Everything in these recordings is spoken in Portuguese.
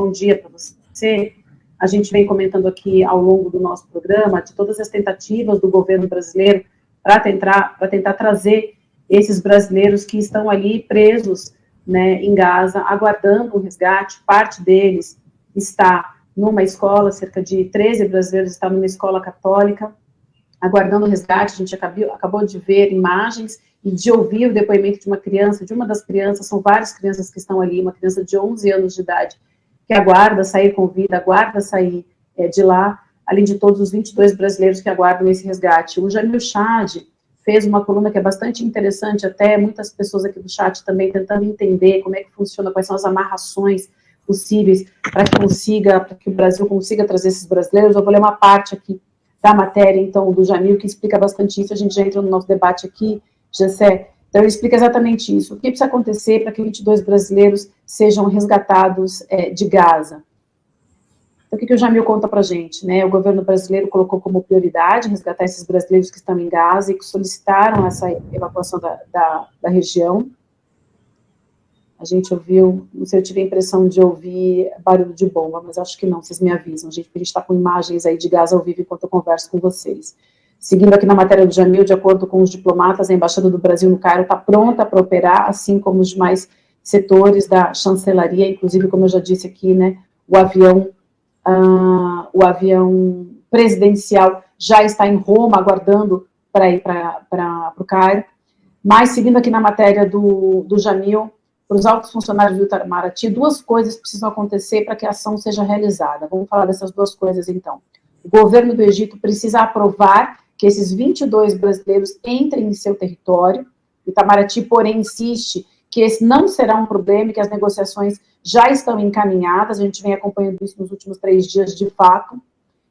bom dia para você. A gente vem comentando aqui ao longo do nosso programa de todas as tentativas do governo brasileiro para tentar trazer esses brasileiros que estão ali presos, né, em Gaza, aguardando o resgate. Parte deles está numa escola, cerca de 13 brasileiros estão numa escola católica, aguardando o resgate. A gente acabou de ver imagens e de ouvir o depoimento de uma criança, de uma das crianças, são várias crianças que estão ali, uma criança de 11 anos de idade, que aguarda sair com vida, aguarda sair de lá, além de todos os 22 brasileiros que aguardam esse resgate. O Jamil Chad fez uma coluna que é bastante interessante, até muitas pessoas aqui do chat também tentando entender como é que funciona, quais são as amarrações possíveis para que o Brasil consiga trazer esses brasileiros. Eu vou ler uma parte aqui da matéria, então, do Jamil, que explica bastante isso. A gente já entra no nosso debate aqui, Gessé. Então, ele explica exatamente isso. O que precisa acontecer para que 22 brasileiros sejam resgatados de Gaza? Então, o que o Jamil conta para a gente, né? O governo brasileiro colocou como prioridade resgatar esses brasileiros que estão em Gaza e que solicitaram essa evacuação da região. A gente ouviu, não sei, eu tive a impressão de ouvir barulho de bomba, mas acho que não, vocês me avisam, gente, porque a gente está com imagens aí de Gaza ao vivo enquanto eu converso com vocês. Seguindo aqui na matéria do Jamil, de acordo com os diplomatas, a Embaixada do Brasil no Cairo está pronta para operar, assim como os demais setores da chancelaria, inclusive, como eu já disse aqui, né, o avião presidencial já está em Roma, aguardando para ir para o Cairo. Mas, seguindo aqui na matéria do Jamil, para os altos funcionários do Itamaraty, duas coisas precisam acontecer para que a ação seja realizada. Vamos falar dessas duas coisas, então. O governo do Egito precisa aprovar que esses 22 brasileiros entrem em seu território. O Itamaraty, porém, insiste que esse não será um problema e que as negociações já estão encaminhadas. A gente vem acompanhando isso nos últimos 3 dias, de fato.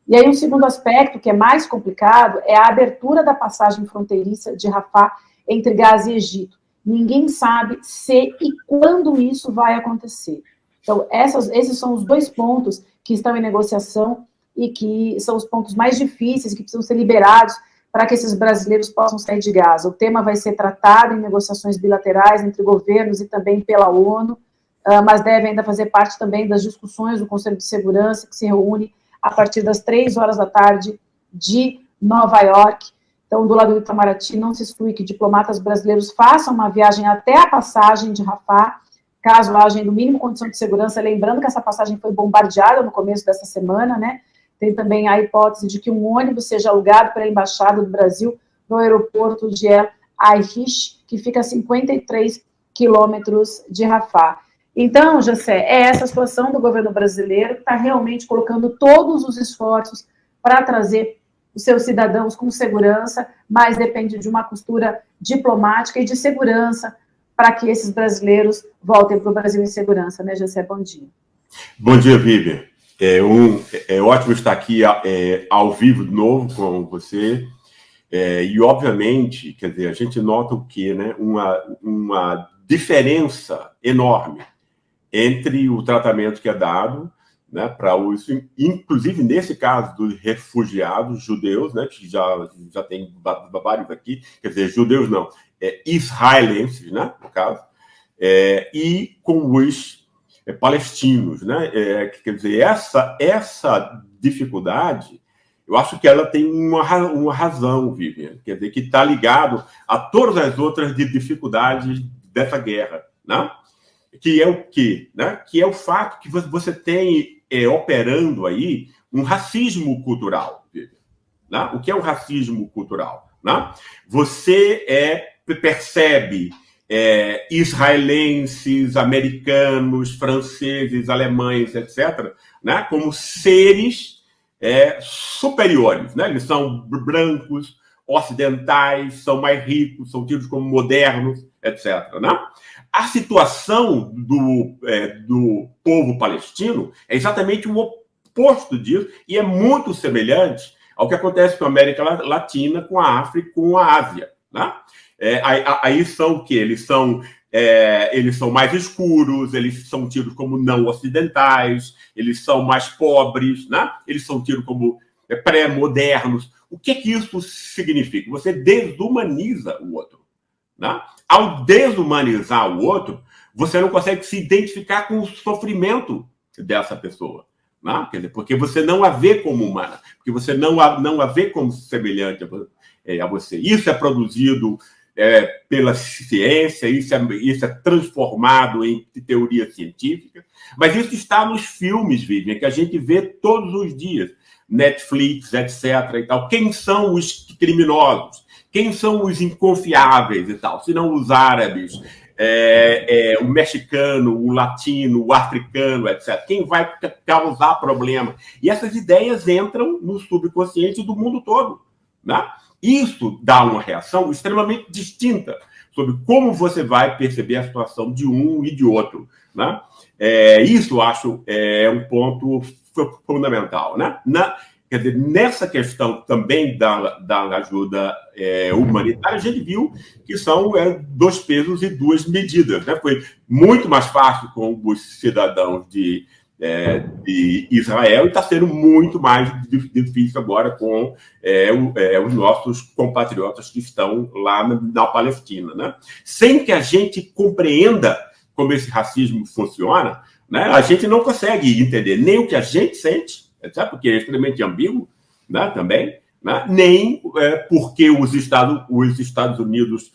E aí, um segundo aspecto, que é mais complicado, é a abertura da passagem fronteiriça de Rafah entre Gaza e Egito. Ninguém sabe se e quando isso vai acontecer. Então, esses são os 2 pontos que estão em negociação e que são os pontos mais difíceis, que precisam ser liberados para que esses brasileiros possam sair de Gaza. O tema vai ser tratado em negociações bilaterais entre governos e também pela ONU, mas deve ainda fazer parte também das discussões do Conselho de Segurança, que se reúne a partir das 3 horas da tarde de Nova York. Então, do lado do Itamaraty, não se exclui que diplomatas brasileiros façam uma viagem até a passagem de Rafah, caso haja no mínimo condição de segurança, lembrando que essa passagem foi bombardeada no começo dessa semana, né? Tem também a hipótese de que um ônibus seja alugado pela Embaixada do Brasil no aeroporto de El Arish, que fica a 53 quilômetros de Rafah. Então, Jessé, é essa a situação do governo brasileiro, que está realmente colocando todos os esforços para trazer os seus cidadãos com segurança, mas depende de uma costura diplomática e de segurança para que esses brasileiros voltem para o Brasil em segurança, né, Jessé? Bom dia. Bom dia, Vivian. É ótimo estar aqui ao vivo de novo com você. E, obviamente, quer dizer, a gente nota o quê, né? Uma diferença enorme entre o tratamento que é dado, né, para os, inclusive nesse caso dos refugiados judeus, né, que já tem vários aqui, quer dizer, judeus não, israelenses, né, no caso, e com os palestinos, né, quer dizer, essa dificuldade, eu acho que ela tem uma razão, Vivian, quer dizer, que está ligado a todas as outras dificuldades dessa guerra, né? Que é o quê? Né? Que é o fato que você tem operando aí um racismo cultural. Né? O que é o racismo cultural? Né? Você percebe israelenses, americanos, franceses, alemães, etc., né? Como seres superiores. Né? Eles são brancos, ocidentais, são mais ricos, são tidos como modernos, etc., né? A situação do povo palestino é exatamente o oposto disso e é muito semelhante ao que acontece com a América Latina, com a África, com a Ásia. Né? Aí são o quê? Eles são mais escuros, eles são tidos como não ocidentais, eles são mais pobres, né? Eles são tidos como pré-modernos. O que isso significa? Você desumaniza o outro. Né? Ao desumanizar o outro, você não consegue se identificar com o sofrimento dessa pessoa. Né? Quer dizer, porque você não a vê como humana, porque você não a vê como semelhante a você. Isso é produzido pela ciência, isso é transformado em teoria científica, mas isso está nos filmes, Vivian, que a gente vê todos os dias, Netflix, etc. e tal. Quem são os criminosos? Quem são os inconfiáveis e tal? Se não os árabes, o mexicano, o latino, o africano, etc. Quem vai causar problema? E essas ideias entram no subconsciente do mundo todo, né? Isso dá uma reação extremamente distinta sobre como você vai perceber a situação de um e de outro, né? Isso, eu acho, é um ponto fundamental, né? Quer dizer, nessa questão também da ajuda humanitária, a gente viu que são 2 pesos e 2 medidas, né? Foi muito mais fácil com os cidadãos de Israel e está sendo muito mais difícil agora com os nossos compatriotas que estão lá na Palestina, né? Sem que a gente compreenda como esse racismo funciona, né? A gente não consegue entender nem o que a gente sente, sabe? Porque é extremamente ambíguo, né? Também, né? Nem porque os Estados Unidos,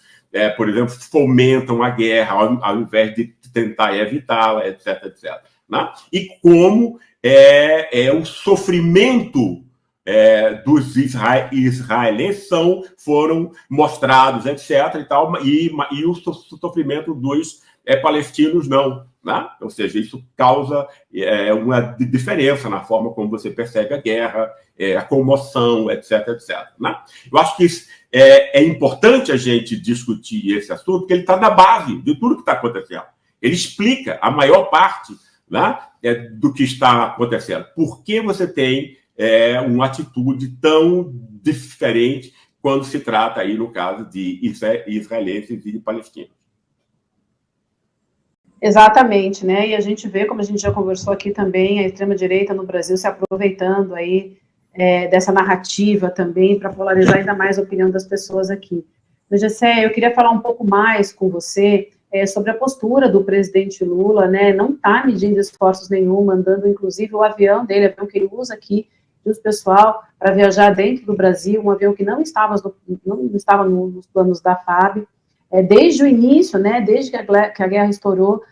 por exemplo, fomentam a guerra ao invés de tentar evitá-la, etc, etc. Né? E como o sofrimento dos israelenses foram mostrados, etc, e tal, e o sofrimento dos palestinos não. Né? Ou seja, isso causa uma diferença na forma como você percebe a guerra, a comoção, etc, etc. Né? Eu acho que é importante a gente discutir esse assunto, porque ele está na base de tudo que está acontecendo. Ele explica a maior parte, né, do que está acontecendo. Por que você tem uma atitude tão diferente quando se trata, aí, no caso, de israelenses e de palestinos? Exatamente, né? E a gente vê, como a gente já conversou aqui também, a extrema-direita no Brasil se aproveitando aí dessa narrativa também para polarizar ainda mais a opinião das pessoas aqui. Mas, Gessé, eu queria falar um pouco mais com você sobre a postura do presidente Lula, né? Não está medindo esforços nenhum, mandando inclusive o avião dele, avião que ele usa aqui, do pessoal, para viajar dentro do Brasil, um avião que não estava nos planos da FAB. Desde o início, né? Desde que a guerra estourou,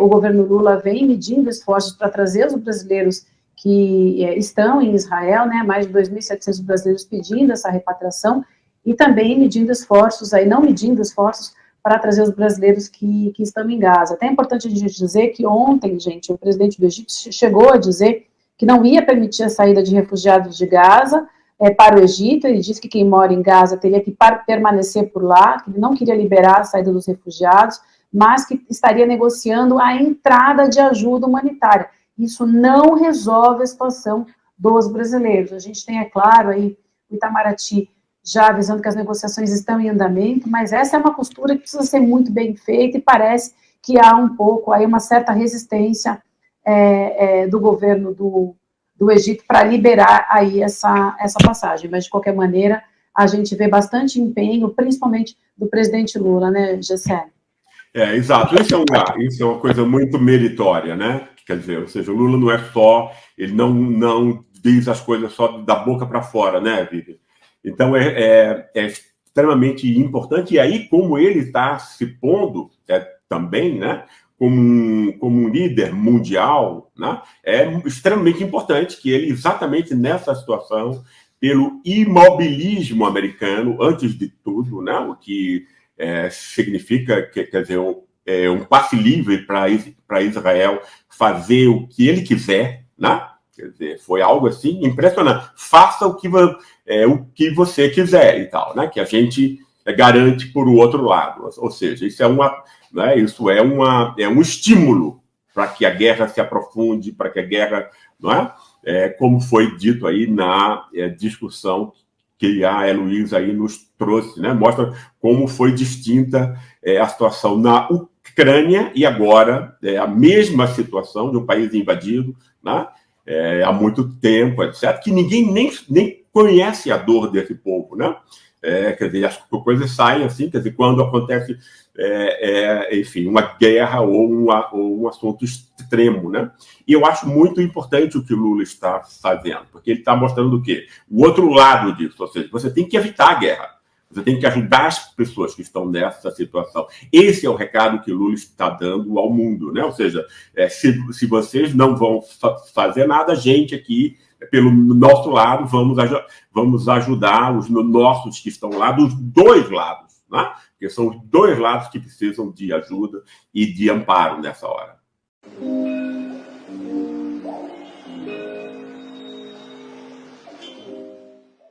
o governo Lula vem medindo esforços para trazer os brasileiros que estão em Israel, né? Mais de 2.700 brasileiros pedindo essa repatriação, e também medindo esforços, não medindo esforços para trazer os brasileiros que estão em Gaza. Até é importante a gente dizer que ontem, gente, o presidente do Egito chegou a dizer que não ia permitir a saída de refugiados de Gaza para o Egito. Ele disse que quem mora em Gaza teria que permanecer por lá, que ele não queria liberar a saída dos refugiados, mas que estaria negociando a entrada de ajuda humanitária. Isso não resolve a situação dos brasileiros. A gente tem, é claro, aí o Itamaraty já avisando que as negociações estão em andamento, mas essa é uma postura que precisa ser muito bem feita, e parece que há um pouco, aí uma certa resistência do governo do Egito para liberar aí essa passagem. Mas, de qualquer maneira, a gente vê bastante empenho, principalmente do presidente Lula, né, Gessé? Exato. Isso é uma coisa muito meritória, né? Quer dizer, ou seja, o Lula não é só, ele não diz as coisas só da boca para fora, né, Vivi? Então, é extremamente importante, e aí, como ele está se pondo também, né, como um líder mundial, né, é extremamente importante que ele, exatamente nessa situação, pelo imobilismo americano, antes de tudo, né, o que significa, quer dizer, um passe livre para Israel fazer o que ele quiser, né? Quer dizer, foi algo assim impressionante. Faça o que você quiser e tal, né? Que a gente garante por o outro lado. Ou seja, isso é um estímulo para que a guerra se aprofunde, para que a guerra, não é? Como foi dito aí na discussão que a Heloísa aí nos trouxe, né? Mostra como foi distinta a situação na Ucrânia e agora a mesma situação de um país invadido, né? Há muito tempo, etc., que ninguém nem conhece a dor desse povo, né? quer dizer, as coisas saem assim, quer dizer, quando acontece, enfim, uma guerra ou um assunto extremo, né? E eu acho muito importante o que o Lula está fazendo, porque ele está mostrando o quê? O outro lado disso, ou seja, você tem que evitar a guerra. Você tem que ajudar as pessoas que estão nessa situação. Esse é o recado que Lula está dando ao mundo, né? Ou seja, se vocês não vão fazer nada, a gente aqui, pelo nosso lado, vamos ajudar os nossos que estão lá, dos dois lados, né? Porque são os dois lados que precisam de ajuda e de amparo nessa hora.